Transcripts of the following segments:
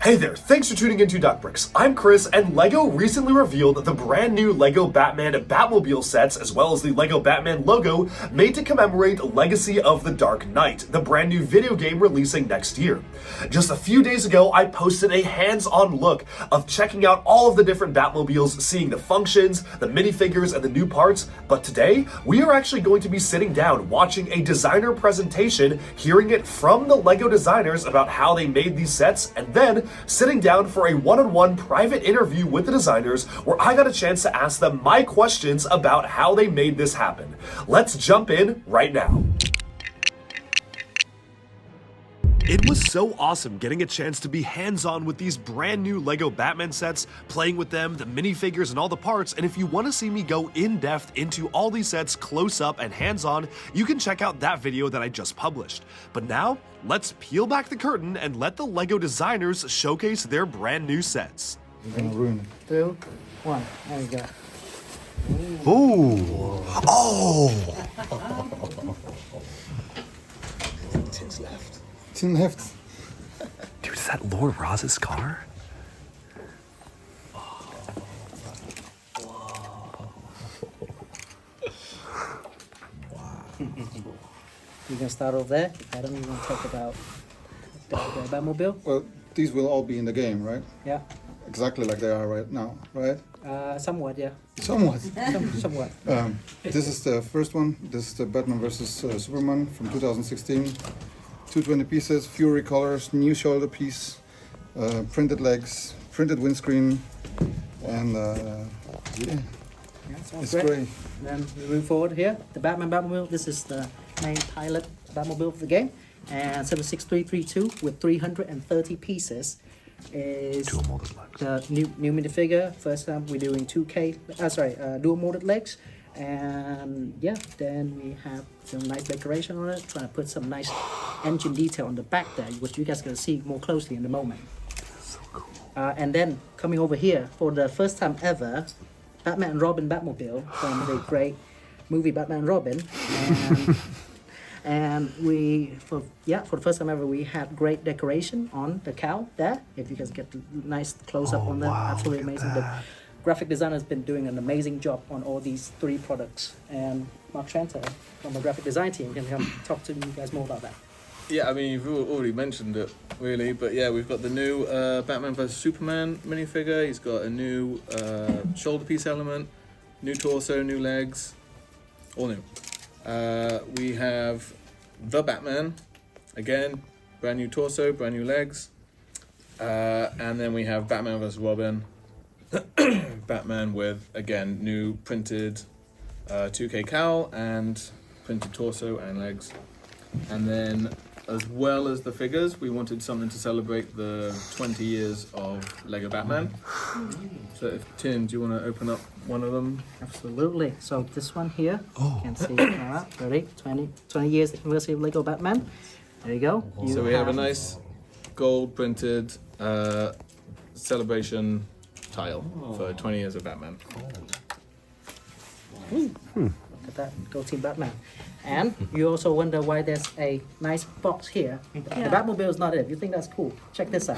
Hey there, thanks for tuning into Duckbricks. I'm Chris, and LEGO recently revealed the brand new LEGO Batman Batmobile sets, as well as the LEGO Batman logo, made to commemorate Legacy of the Dark Knight, the brand new video game releasing next year. Just a few days ago, I posted a hands-on look of checking out all of the different Batmobiles, seeing the functions, the minifigures, and the new parts, but today, we are actually going to be sitting down, watching a designer presentation, hearing it from the LEGO designers about how they made these sets, and then sitting down for a one-on-one private interview with the designers where I got a chance to ask them my questions about how they made this happen. Let's jump in right now. It was so awesome getting a chance to be hands-on with these brand new LEGO Batman sets, playing with them, the minifigures, and all the parts. And if you want to see me go in-depth into all these sets close up and hands-on, you can check out that video that I just published. But now, let's peel back the curtain and let the LEGO designers showcase their brand new sets. You're gonna ruin it. 2, 1, there we go. Ooh! Oh! Tin's left. Tin left. Dude, is that Lord Roz's car? You can start off there. Adam, you want to talk about the Batmobile? Well, these will all be in the game, right? Yeah. Exactly like they are right now, right? Somewhat, yeah. Somewhat. Somewhat. This is the first one. This is the Batman vs. Superman from 2016. 220 pieces, Fury colors, new shoulder piece, printed legs, printed windscreen, and yeah, it's great. Then we move forward here. The Batman Batmobile. This is the main pilot Batmobile of the game, and 76332 with 330 pieces is the new minifigure. First time we're doing 2K. Dual molded legs. And yeah, then we have some nice decoration on it, trying to put some nice engine detail on the back there, which you guys are going to see more closely in a moment. So cool. And then coming over here, for the first time ever, Batman and Robin Batmobile from the great movie Batman and Robin. And for the first time ever, we had great decoration on the cowl there. If you guys get a nice close-up on that, absolutely amazing. The graphic designer has been doing an amazing job on all these three products, and Mark Tranter from the graphic design team can come talk to you guys more about that. Yeah, I mean, you've already mentioned it, really, but yeah, we've got the new Batman vs. Superman minifigure. He's got a new shoulder piece element, new torso, new legs, all new. We have the Batman, again, brand new torso, brand new legs, and then we have Batman vs. Robin. Batman with, again, new printed 2K cowl and printed torso and legs. And then, as well as the figures, we wanted something to celebrate the 20 years of LEGO Batman. So, Tim, do you want to open up one of them? Absolutely. So this one here, you can see, all right, ready? 20 years anniversary of LEGO Batman. There you go. So we have a nice gold printed celebration tile for 20 years of Batman. Look at that, go Team Batman. And you also wonder why there's a nice box here. The Batmobile is not it. You think that's cool? Check this out.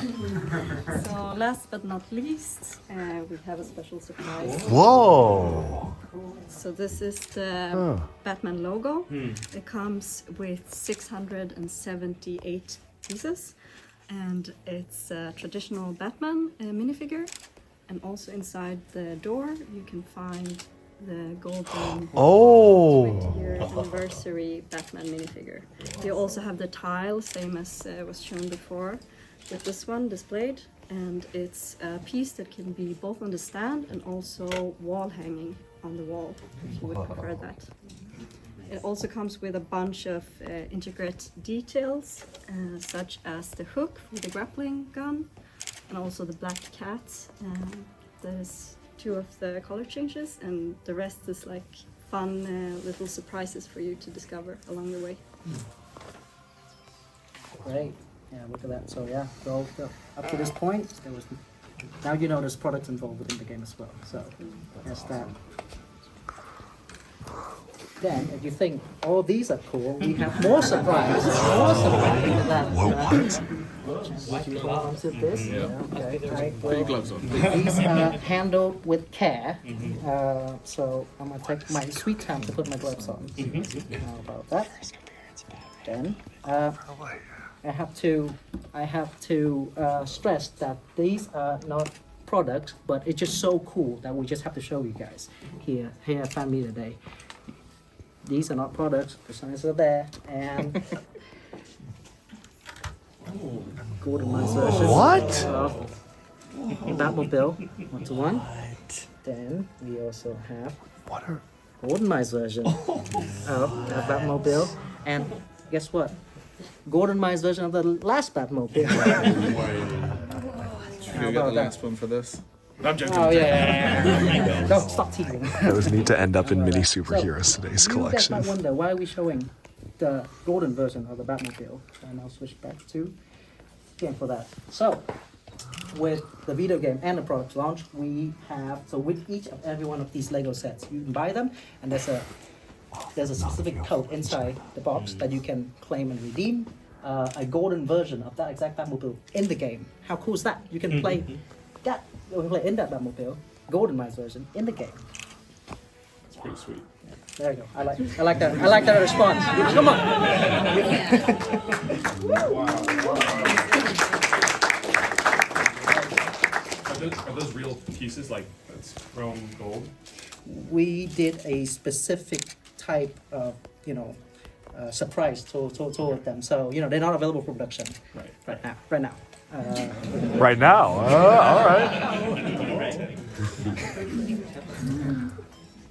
So last but not least, we have a special surprise. Whoa! So this is the Batman logo. It comes with 678 pieces, and it's a traditional Batman minifigure. And also inside the door, you can find the golden 20-year anniversary Batman minifigure. You also have the tile, same as was shown before, with this one displayed. And it's a piece that can be both on the stand and also wall hanging on the wall, if you would prefer that. It also comes with a bunch of intricate details, such as the hook for the grappling gun, and also the black cat. There's 2 of the color changes, and the rest is like fun little surprises for you to discover along the way. Great. Yeah, look at that. So yeah, so up to this point, there was. Now you know there's products involved within the game as well. So that's that. Then, if you think all these are cool, we have more surprise. More surprise. Look at that. Would you hold on to this? Okay. Put your gloves on. These are handled with care. So I'm gonna take my sweet time to put my gloves on. How about that? Then I have to stress that these are not products, but it's just so cool that we just have to show you guys here at Family Today. These are not products. The signs are there, and Gordonized version of Batmobile 1-to-1. Then we also have Gordonized version of Batmobile, and guess what? Gordonized version of the last Batmobile. Should we get the last one for this? I'm joking. Oh yeah. Don't stop teasing. Those need to end up in mini superheroes today's You guys might collection. wonder why are we showing the Gordon version of the Batmobile. And I'll switch back to game for that. So with the video game and the product launch, we have with each of every one of these Lego sets, you can buy them, and there's a specific code inside the box that you can claim and redeem a golden version of that exact Batmobile in the game. How cool is that? You can play that. You can play in that Batmobile, Goldenized version in the game. It's pretty sweet. There you go. I like that. I like that response. Come on. Are those real pieces, like that's chrome gold? We did a specific type of, surprise toward them. So, they're not available for production right now. Right now? All right.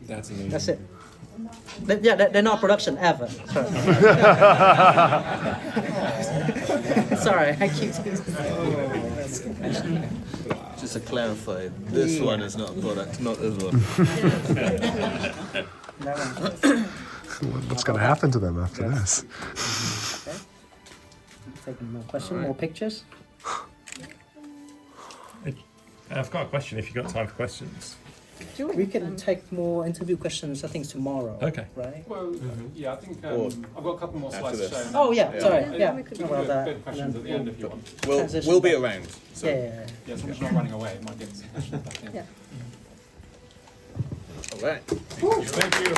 That's amazing. That's it. They're not production ever. Sorry. Sorry, I keep Just to clarify, this one is not a product, not this one. What's going to happen to them after this? Okay. Taking more questions, more pictures. I've got a question if you've got time for questions. We can take more interview questions, I think, tomorrow. Okay. Right? Well, yeah, I think Or I've got a couple more slides to this. show. Oh, yeah, sorry. Yeah. we could We do About can that. do questions at the end if you want. We'll be around. So. Yeah. Yeah, as long as you're not running away, it might get some questions back in. Yeah. All right. Thank you.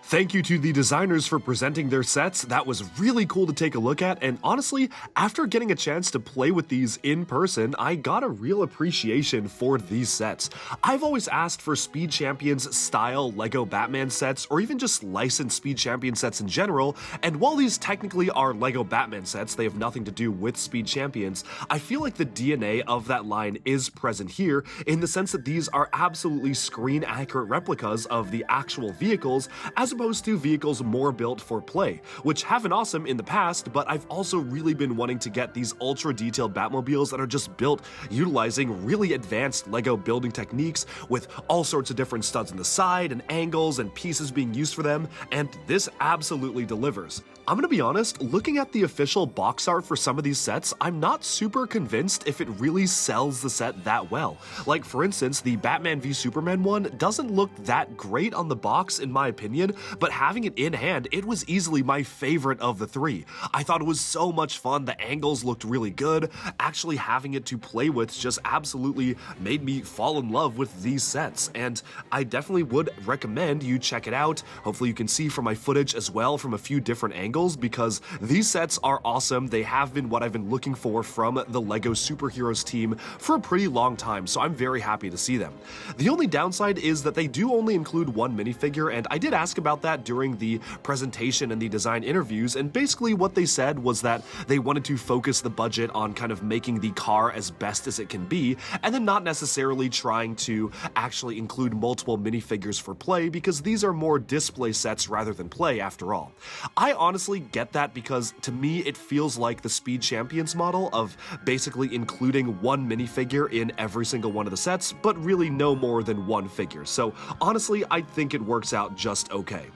Thank you to the designers for presenting their sets. That was really cool to take a look at, and honestly, after getting a chance to play with these in person, I got a real appreciation for these sets. I've always asked for Speed Champions style Lego Batman sets, or even just licensed Speed Champion sets in general, and while these technically are Lego Batman sets, they have nothing to do with Speed Champions, I feel like the DNA of that line is present here, in the sense that these are absolutely screen-accurate replicas of the actual vehicles, as opposed to vehicles more built for play, which have been awesome in the past, but I've also really been wanting to get these ultra-detailed Batmobiles that are just built utilizing really advanced Lego building techniques with all sorts of different studs on the side and angles and pieces being used for them, and this absolutely delivers. I'm gonna be honest, looking at the official box art for some of these sets, I'm not super convinced if it really sells the set that well. Like, for instance, the Batman v Superman one doesn't look that great on the box in my opinion, but having it in hand, it was easily my favorite of the three. I thought it was so much fun, the angles looked really good, actually having it to play with just absolutely made me fall in love with these sets, and I definitely would recommend you check it out. Hopefully you can see from my footage as well from a few different angles, because these sets are awesome. They have been what I've been looking for from the LEGO Superheroes team for a pretty long time, so I'm very happy to see them. The only downside is that they do only include one minifigure, and I did ask about that during the presentation and the design interviews, and basically what they said was that they wanted to focus the budget on kind of making the car as best as it can be, and then not necessarily trying to actually include multiple minifigures for play, because these are more display sets rather than play after all. I honestly honestly get that because to me it feels like the Speed Champions model of basically including one minifigure in every single one of the sets, but really no more than one figure. So honestly, I think it works out just okay.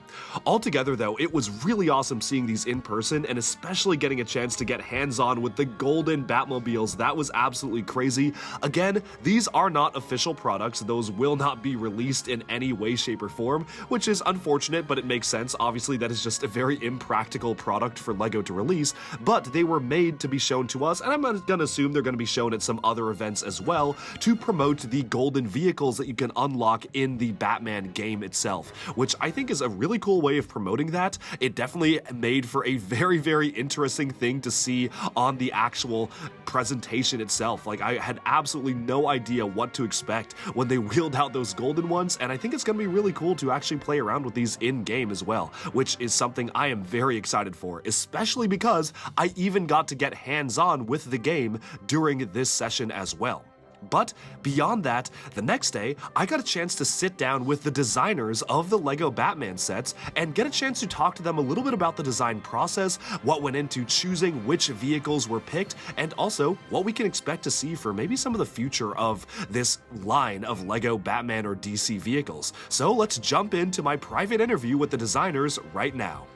Altogether though, it was really awesome seeing these in person and especially getting a chance to get hands-on with the golden Batmobiles. That was absolutely crazy. Again, these are not official products. Those will not be released in any way, shape, or form, which is unfortunate, but it makes sense. Obviously, that is just a very impractical product for LEGO to release, but they were made to be shown to us, and I'm gonna assume they're gonna be shown at some other events as well to promote the golden vehicles that you can unlock in the Batman game itself, which I think is a really cool way of promoting that. It definitely made for a very, very interesting thing to see on the actual presentation itself. Like, I had absolutely no idea what to expect when they wheeled out those golden ones, and I think it's gonna be really cool to actually play around with these in-game as well, which is something I am very excited for, especially because I even got to get hands-on with the game during this session as well. But beyond that, the next day, I got a chance to sit down with the designers of the LEGO Batman sets and get a chance to talk to them a little bit about the design process, what went into choosing which vehicles were picked, and also what we can expect to see for maybe some of the future of this line of LEGO Batman or DC vehicles. So let's jump into my private interview with the designers right now.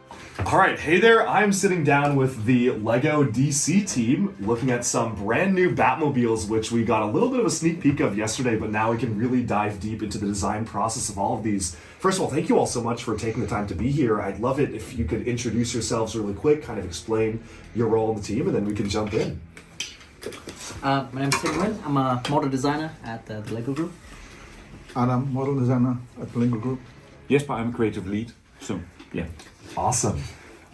All right, hey there, I'm sitting down with the LEGO DC team looking at some brand new Batmobiles, which we got a little bit of a sneak peek of yesterday, but now we can really dive deep into the design process of all of these. First of all, thank you all so much for taking the time to be here. I'd love it if you could introduce yourselves really quick, kind of explain your role in the team, and then we can jump in. My name is Tim. I'm a model designer at the LEGO Group. Adam, model designer at the LEGO Group. Jesper, I'm a creative lead, so yeah. Awesome.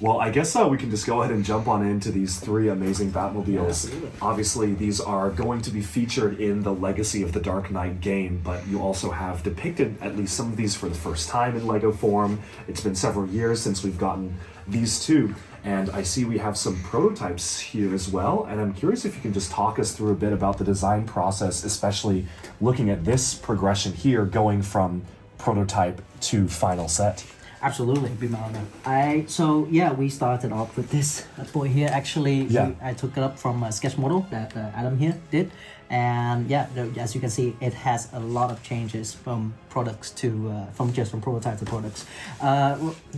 Well, I guess we can just go ahead and jump on into these three amazing Batmobiles. Obviously, these are going to be featured in the Legacy of the Dark Knight game, but you also have depicted at least some of these for the first time in LEGO form. It's been several years since we've gotten these two, and I see we have some prototypes here as well, and I'm curious if you can just talk us through a bit about the design process, especially looking at this progression here, going from prototype to final set. Absolutely, be my honor. So we started off with this boy here. Actually, I took it up from a sketch model that Adam here did, and as you can see, it has a lot of changes from products to from prototype to products.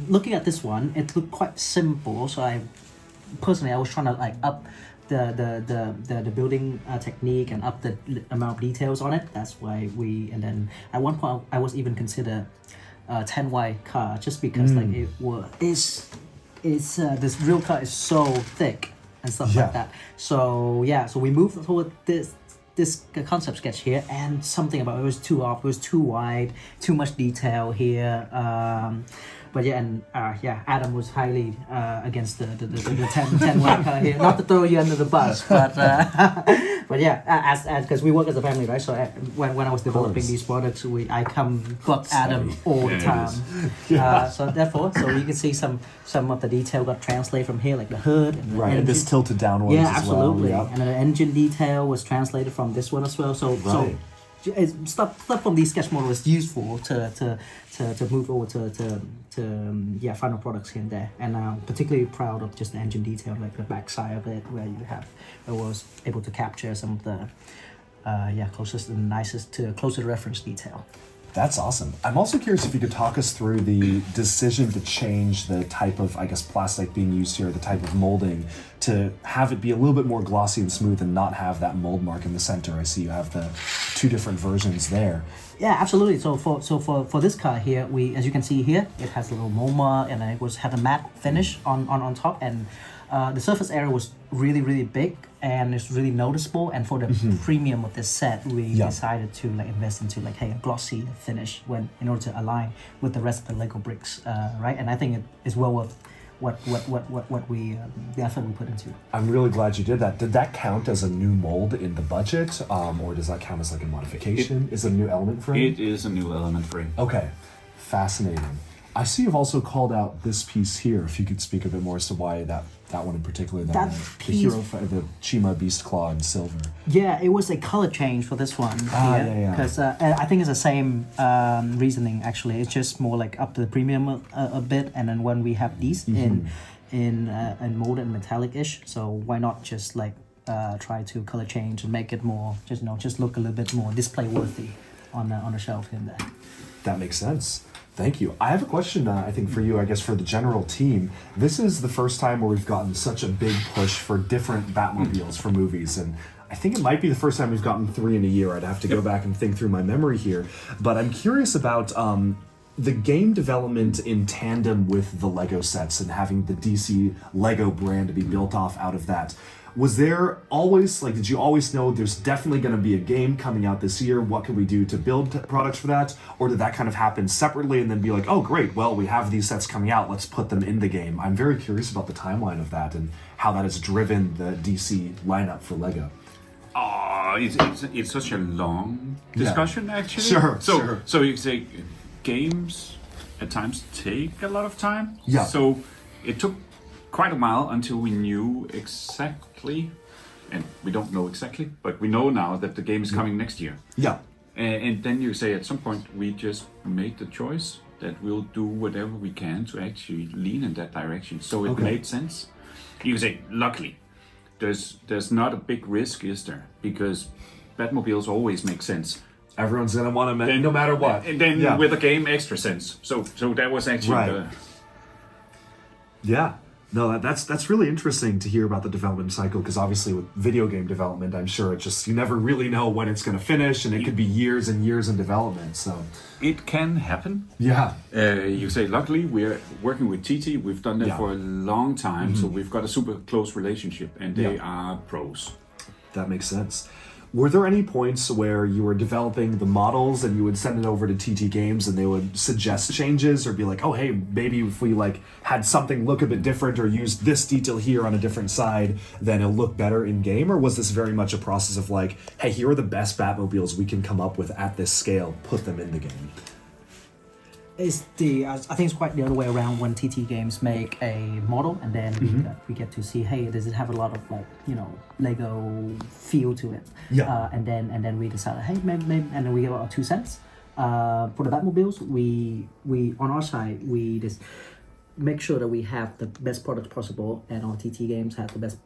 Looking at this one, it looked quite simple. So I was trying to like up the building technique and up the amount of details on it. That's why and then at one point I was even considered 10Y car just because like this real car is so thick and stuff like that. So so we moved toward this concept sketch here, and something about it was too off, it was too wide, too much detail here. But Adam was highly against the 10Y car here. Not to throw you under the bus, but as because we work as a family, right? So when I was developing these products, I got Adam all the time. So therefore, you can see some of the detail got translated from here, like the hood and the engine. This tilted downwards. Yeah, as absolutely. Well. And the engine detail was translated from this one as well. So stuff from these sketch models is useful to move over to final products here and there. And I'm particularly proud of just the engine detail, like the back side of it, where I was able to capture some of the closest and nicest to closer to reference detail. That's awesome. I'm also curious if you could talk us through the decision to change the type of, plastic being used here, the type of molding, to have it be a little bit more glossy and smooth and not have that mold mark in the center. I see you have the two different versions there. Yeah, absolutely. So for this car here, as you can see here, it has a little mold mark, and it had a matte finish on top, and the surface area was really big and it's really noticeable. And for the premium of this set, we decided to invest into a glossy finish in order to align with the rest of the Lego bricks, right? And I think it is well worth what we the effort we put into. I'm really glad you did that. Did that count as a new mold in the budget, or does that count as a modification? Is it a new element frame? It is a new element frame. Okay, fascinating. I see you've also called out this piece here. If you could speak a bit more as to why that one in particular, the Chima Beast Claw in silver. Yeah, it was a color change for this one. Because I think it's the same reasoning actually. It's just more up to the premium a bit, and then when we have these in, in molded and metallic-ish. So why not just like try to color change and make it more just look a little bit more display worthy on the shelf in there. That makes sense. Thank you. I have a question, I think, for you, I guess, for the general team. This is the first time where we've gotten such a big push for different Batmobiles for movies, and I think it might be the first time we've gotten 3 in a year. I'd have to go back and think through my memory here. But I'm curious about the game development in tandem with the Lego sets and having the DC Lego brand to be built off out of that. Was there always, like, did you always know there's definitely going to be a game coming out this year? What can we do to build products for that? Or did that kind of happen separately and then be like, oh, great, well, we have these sets coming out, let's put them in the game? I'm very curious about the timeline of that and how that has driven the DC lineup for Lego. Oh, it's such a long discussion, actually. Sure. So you say games at times take a lot of time. Yeah. So it took quite a while until we knew exactly, and we don't know exactly, but we know now that the game is coming next year. Yeah. And then you say at some point we just made the choice that we'll do whatever we can to actually lean in that direction. So it made sense. You say, luckily, there's not a big risk, is there? Because Batmobiles always make sense. Everyone's going to want to, no matter what. And then with a game, extra sense. So that was actually Yeah. No, that's really interesting to hear about the development cycle, because obviously with video game development, I'm sure it just, you never really know when it's going to finish, and it could be years and years in development. So it can happen. Yeah. You say, luckily, we're working with TT. We've done that for a long time, so we've got a super close relationship, and they are pros. That makes sense. Were there any points where you were developing the models and you would send it over to TT Games and they would suggest changes or be like, oh, hey, maybe if we like had something look a bit different or used this detail here on a different side, then it'll look better in game? Or was this very much a process of like, hey, here are the best Batmobiles we can come up with at this scale, put them in the game? I think it's quite the other way around. When TT Games make a model, and then we get to see, hey, does it have a lot of like Lego feel to it? Yeah. And then we decide, hey, maybe, and then we give our 2 cents. For the Batmobiles, we on our side we just make sure that we have the best products possible, and our TT Games have the best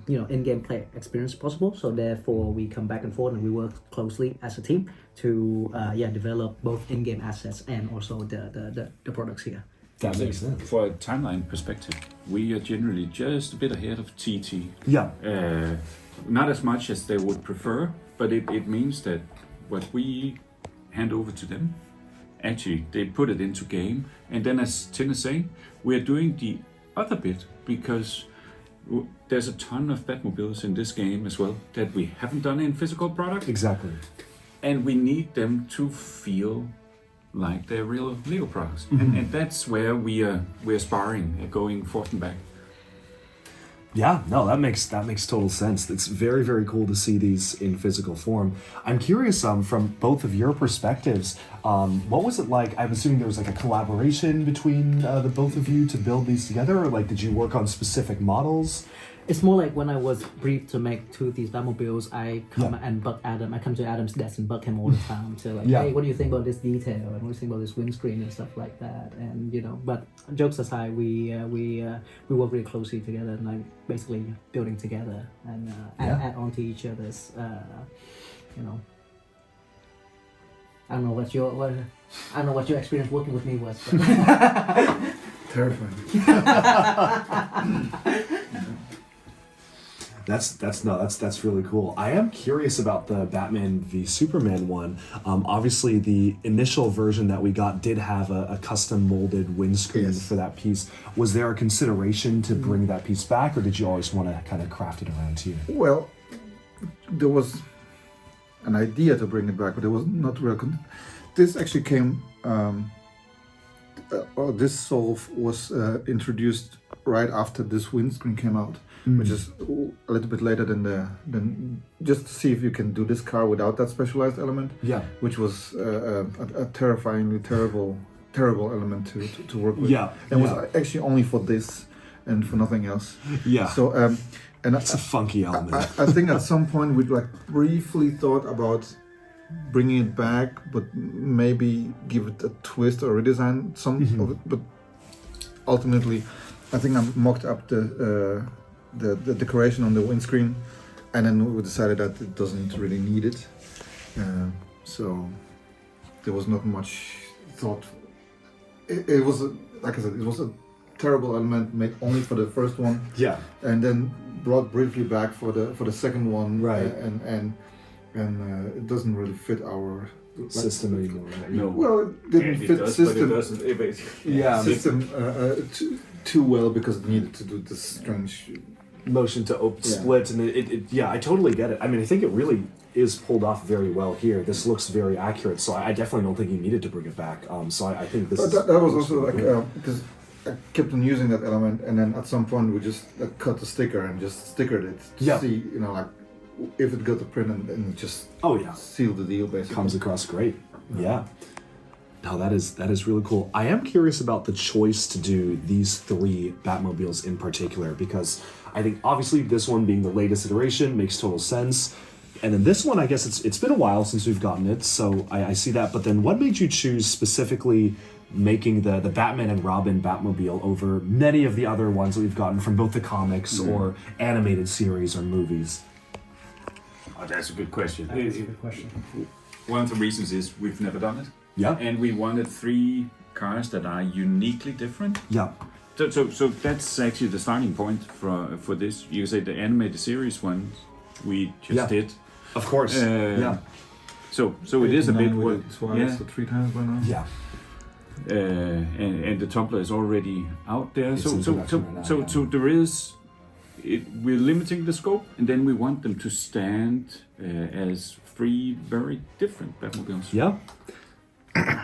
in-game play experience possible. So therefore we come back and forth and we work closely as a team to develop both in-game assets and also the products here. That makes sense. For a timeline perspective, we are generally just a bit ahead of TT. Yeah. Not as much as they would prefer, but it means that what we hand over to them, actually they put it into game, and then as Tin is saying, we're doing the other bit, because there's a ton of Batmobiles in this game as well that we haven't done in physical product. Exactly. And we need them to feel like they're real Lego products. And that's where we're sparring, going forth and back. Yeah, no, that makes total sense. It's very, very cool to see these in physical form. I'm curious, from both of your perspectives, what was it like? I'm assuming there was like a collaboration between the both of you to build these together, or like did you work on specific models? It's more like when I was briefed to make 2 of these Batmobiles, I come and bug Adam. I come to Adam's desk and bug him all the time to like, hey, what do you think about this detail? And what do you think about this windscreen and stuff like that? And but jokes aside, we work really closely together, and like basically building together and add on to each other's. I don't know what your experience working with me was. But Terrifying. That's really cool. I am curious about the Batman v Superman one. Obviously, the initial version that we got did have a custom molded windscreen for that piece. Was there a consideration to bring that piece back, or did you always want to kind of craft it around here? Well, there was an idea to bring it back, but it was not real. This actually came. This solve was introduced right after this windscreen came out, which is a little bit later than just to see if you can do this car without that specialized element. Yeah, which was a terrifyingly terrible element to work with. Yeah, and was actually only for this and for nothing else. Yeah. So and it's a funky element. I think at some point we like briefly thought about bringing it back, but maybe give it a twist or redesign some of it. But ultimately, I think I mocked up the decoration on the windscreen, and then we decided that it doesn't really need it. So there was not much thought. It was, like I said, it was a terrible element made only for the first one. Yeah. And then brought briefly back for the second one. Right. And it doesn't really fit our System anymore. Right? No. Well, it didn't fit does, system. but it doesn't. Yeah. System too well because it needed to do this strange. Motion to split, and yeah, I totally get it. I mean, I think it really is pulled off very well here. This looks very accurate, so I definitely don't think you needed to bring it back. So I think this. But that was also like because I kept on using that element, and then at some point we just cut the sticker and just stickered it to see, like if it got the print and just seal the deal basically. Comes across great. Yeah. No, that is really cool. I am curious about the choice to do these 3 Batmobiles in particular, because I think obviously this one being the latest iteration makes total sense. And then this one, I guess it's been a while since we've gotten it, so I see that. But then what made you choose specifically making the Batman and Robin Batmobile over many of the other ones that we've gotten from both the comics or animated series or movies? Oh, that's a good question. That's a good question. One of the reasons is we've never done it. Yeah. And we wanted 3 cars that are uniquely different. Yeah. So that's actually the starting point for this. You say the animated series one we just did. Of course. So it is a bit twice or 3 times by now. Yeah. And the Tumblr is already out there. It's in production right now, So there is. We're limiting the scope, and then we want them to stand as 3 very different Batmobiles. Yeah.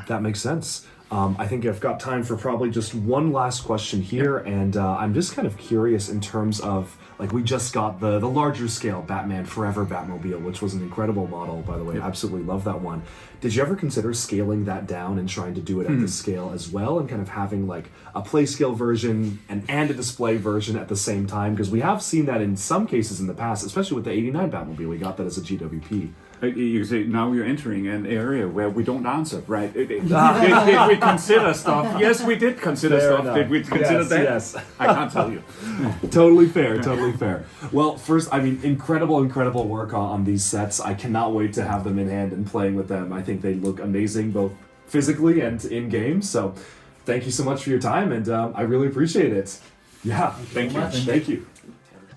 That makes sense. I think I've got time for probably just one last question here, and I'm just kind of curious in terms of, like, we just got the larger scale Batman Forever Batmobile, which was an incredible model, by the way. Absolutely love that one. Did you ever consider scaling that down and trying to do it at this scale as well, and kind of having like a play scale version and a display version at the same time? Because we have seen that in some cases in the past, especially with the '89 Batmobile. We got that as a GWP. You say now you're entering an area where we don't answer, right? Did we consider stuff? Yes, we did consider Fair stuff. enough. Did we consider that? Yes. I can't tell you. Totally fair, totally fair. Well, first, I mean, incredible work on these sets. I cannot wait to have them in hand and playing with them. I think they look amazing, both physically and in game. So thank you so much for your time, and I really appreciate it. Yeah, thank you. Thank you.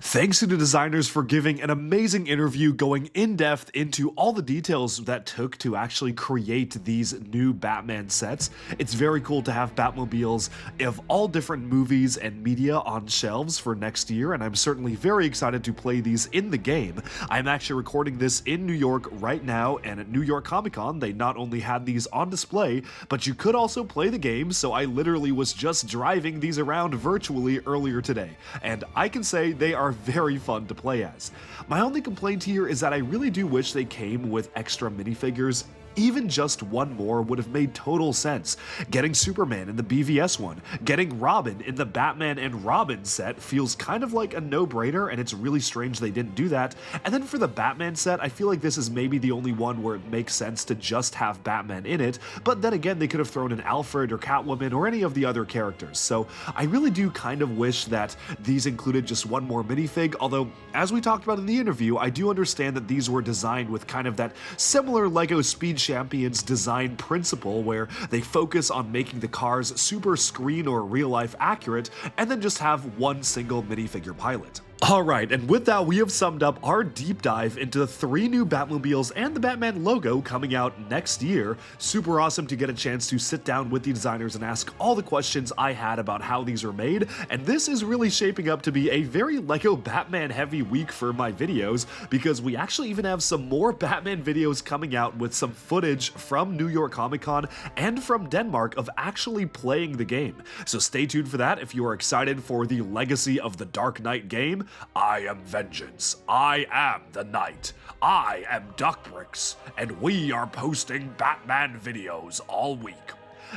Thanks to the designers for giving an amazing interview going in depth into all the details that took to actually create these new Batman sets. It's very cool to have Batmobiles of all different movies and media on shelves for next year, and I'm certainly very excited to play these in the game. I'm actually recording this in New York right now, and at New York Comic Con, they not only had these on display, but you could also play the game, so I literally was just driving these around virtually earlier today. And I can say they are very fun to play as. My only complaint here is that I really do wish they came with extra minifigures. Even just one more would have made total sense. Getting Superman in the BVS one, getting Robin in the Batman and Robin set feels kind of like a no-brainer, and it's really strange they didn't do that. And then for the Batman set, I feel like this is maybe the only one where it makes sense to just have Batman in it, but then again, they could have thrown in Alfred or Catwoman or any of the other characters. So I really do kind of wish that these included just one more minifig, although as we talked about in the interview, I do understand that these were designed with kind of that similar LEGO Speed Champions design principle where they focus on making the cars super screen or real life accurate and then just have one single minifigure pilot. Alright, and with that, we have summed up our deep dive into the 3 new Batmobiles and the Batman logo coming out next year. Super awesome to get a chance to sit down with the designers and ask all the questions I had about how these are made, and this is really shaping up to be a very LEGO Batman heavy week for my videos, because we actually even have some more Batman videos coming out with some footage from New York Comic Con and from Denmark of actually playing the game. So stay tuned for that if you are excited for the Legacy of the Dark Knight game. I am Vengeance. I am the Knight. I am Duckbricks, and we are posting Batman videos all week.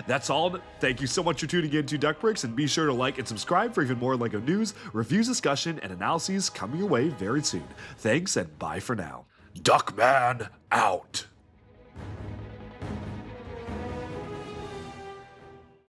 That's all. Thank you so much for tuning in to Duckbricks, and be sure to like and subscribe for even more LEGO news, reviews, discussion, and analyses coming your way very soon. Thanks, and bye for now. Duckman out.